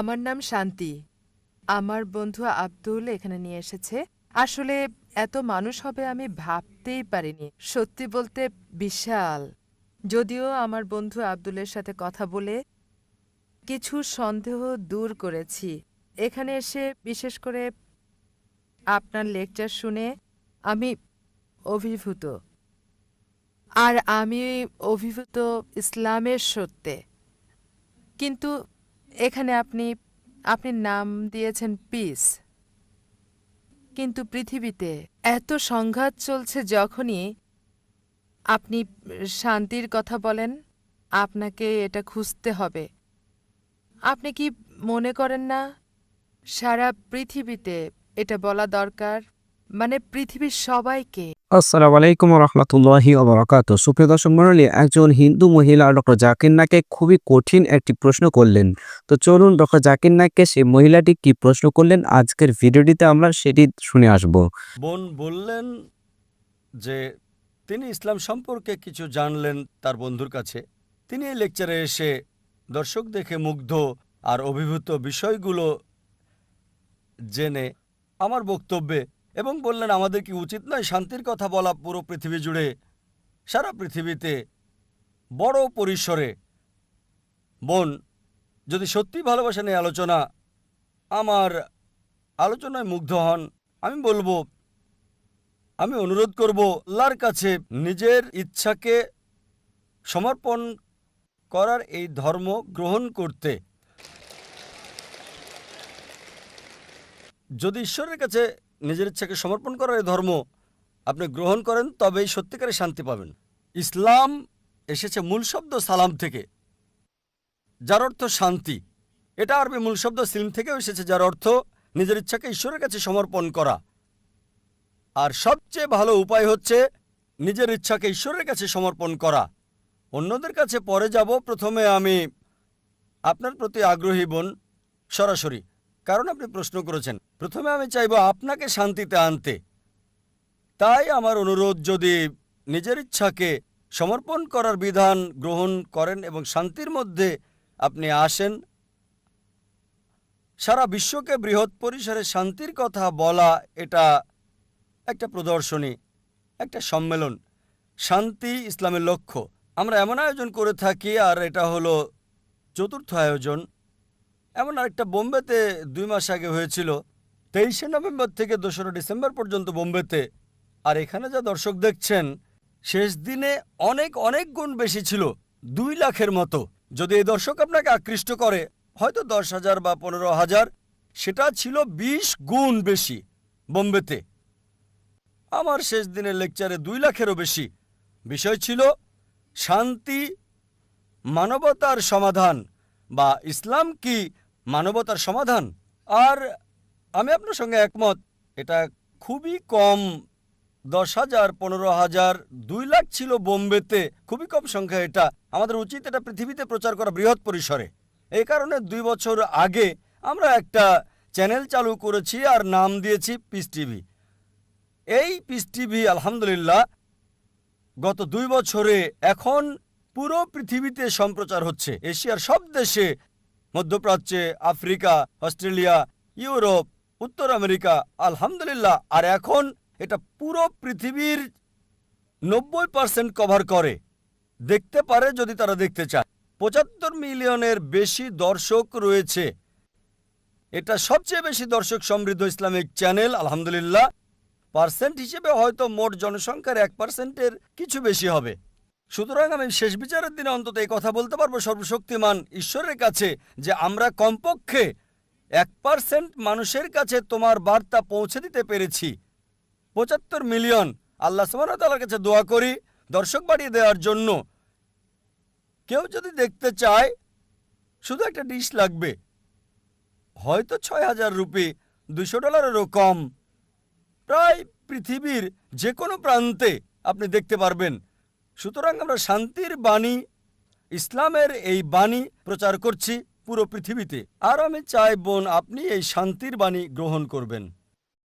আমার নাম শান্তি। আমার বন্ধু আব্দুল এখানে নিয়ে এসেছে। আসলে এত মানুষ হবে আমি ভাবতেই পারিনি। সত্যি বলতে বিশাল। যদিও আমার বন্ধু আব্দুলের সাথে কথা বলে কিছু সন্দেহ দূর করেছি। এখানে এসে বিশেষ করে আপনার লেকচার শুনে আমি অভিভূত। আর আমি অভিভূত ইসলামের সত্যে। কিন্তু এখানে আপনি আপনি নাম দিয়েছেন পিস, কিন্তু পৃথিবীতে এত সংঘাত চলছে, যখনই আপনি শান্তির কথা বলেন আপনাকে এটা খুঁজতে হবে। আপনি কি মনে করেন না সারা পৃথিবীতে এটা বলা দরকার, মানে পৃথিবীর সবাইকে? আসসালামু আলাইকুম রহমতুল্লাহি ওবরাকাতুহু। সুপ্রিয় দর্শক মণ্ডলী, একজন হিন্দু মহিলা ডক্টর জাকির নায়েককে খুবই কঠিন একটি প্রশ্ন করলেন। তো চলুন ডক্টর জাকির নায়েককে সেই মহিলাটি কি প্রশ্ন করলেন আজকের ভিডিওটিতে আমরা সেটি শুনে আসব। বোন বললেন যে তিনি ইসলাম সম্পর্কে কিছু জানলেন তার বন্ধুর কাছে। তিনি এই লেকচারে এসে দর্শক দেখে মুগ্ধ আর অভিভূত বিষয়গুলো জেনে আমার বক্তব্যে, এবং বললেন আমাদের কি উচিত নয় শান্তির কথা বলা পুরো পৃথিবী জুড়ে, সারা পৃথিবীতে বড় পরিসরে। বোন, যদি সত্যি ভালোবাসা নিয়ে আলোচনা, আমার আলোচনায় মুগ্ধ হন, আমি বলবো, আমি অনুরোধ করব আল্লাহর কাছে নিজের ইচ্ছাকে সমর্পণ করার এই ধর্ম গ্রহণ করতে। যদি ঈশ্বরের কাছে নিজের ইচ্ছাকে সমর্পণ করার এই ধর্ম আপনি গ্রহণ করেন, তবেই সত্যিকারের শান্তি পাবেন। ইসলাম এসেছে মূল শব্দ সালাম থেকে, যার অর্থ শান্তি। এটা আরবি মূল শব্দ সিলম থেকেও এসেছে, যার অর্থ নিজের ইচ্ছাকে ঈশ্বরের কাছে সমর্পণ করা। আর সবচেয়ে ভালো উপায় হচ্ছে নিজের ইচ্ছাকে ঈশ্বরের কাছে সমর্পণ করা। অন্যদের কাছে পরে যাব, প্রথমে আমি আপনার প্রতি আগ্রহী বোন, সরাসরি, কারণ আপনি প্রশ্ন করেছেন। প্রথমে আমি চাইব আপনাকে শান্তিতে আনতে। তাই আমার অনুরোধ, যদি নিজের ইচ্ছাকে সমর্পণ করার বিধান গ্রহণ করেন এবং শান্তির মধ্যে আপনি আসেন। সারা বিশ্বকে বৃহৎ পরিসরে শান্তির কথা বলা, এটা একটা প্রদর্শনী, একটা সম্মেলন। শান্তি ইসলামের লক্ষ্য। আমরা এমন আয়োজন করে থাকি, আর এটা হলো চতুর্থ আয়োজন। এমন আরেকটা বোম্বেতে 2 মাস আগে হয়েছিল, 23শে নভেম্বর থেকে 2রা ডিসেম্বর পর্যন্ত বোম্বেতে। আর এখানে যা দর্শক দেখছেন, শেষ দিনে অনেক অনেক গুণ বেশি ছিল, 2 লাখের মতো। যদি এই দর্শক আপনাকে আকৃষ্ট করে, হয়তো 10,000 বা 15,000, সেটা ছিল 20 গুণ বেশি বোম্বেতে। আমার শেষ দিনের লেকচারে 2 লাখেরও বেশি। বিষয় ছিল শান্তি, মানবতার সমাধান, বা ইসলাম কি মানবতার সমাধান। আর আমি আপনার সঙ্গে একমত, এটা খুবই কম। 10,000, 15,000, 2 লাখ ছিল বোম্বেতে, খুবই কম সংখ্যা। এটা আমাদের উচিত এটা পৃথিবীতে প্রচার করা বৃহৎ পরিসরে। এই কারণে 2 বছর আগে আমরা একটা চ্যানেল চালু করেছি আর নাম দিয়েছি পিস টিভি। এই পিস টিভি আলহামদুলিল্লাহ গত 2 বছরে এখন পুরো পৃথিবীতে সম্প্রচার হচ্ছে, এশিয়ার সব দেশে, মধ্যপ্রাচ্যে, আফ্রিকা, অস্ট্রেলিয়া, ইউরোপ, উত্তর আমেরিকা, আলহামদুলিল্লাহ। আর এখন এটা পুরো পৃথিবীর 90% কভার করে, দেখতে পারে যদি তারা দেখতে চায়। 75 মিলিয়নের বেশি দর্শক রয়েছে। এটা সবচেয়ে বেশি দর্শক সমৃদ্ধ ইসলামিক চ্যানেল আলহামদুলিল্লাহ। পার্সেন্ট হিসেবে হয়তো মোট জনসংখ্যার 1%-এর কিছু বেশি হবে। সুতরাং আমি শেষ বিচারের দিনে অন্তত এই কথা বলতে পারবো সর্বশক্তিমান ঈশ্বরের কাছে, যে আমরা কমপক্ষে 1% মানুষের কাছে তোমার বার্তা পৌঁছে দিতে পেরেছি। 75 মিলিয়ন। আল্লাহ সুবহানাহু ওয়া তাআলার কাছে দোয়া করি দর্শক বাড়িয়ে দেওয়ার জন্য। কেউ যদি দেখতে চায়, শুধু একটা ডিশ লাগবে, হয়তো 6,000 রুপি, $200-এরও কম। প্রায় পৃথিবীর যে কোনো প্রান্তে আপনি দেখতে পারবেন। সুতরাং আমরা শান্তির বাণী, ইসলামের এই বাণী প্রচার করছি পুরো পৃথিবীতে। আর আমি চাই বোন, আপনি এই শান্তির বাণী গ্রহণ করবেন।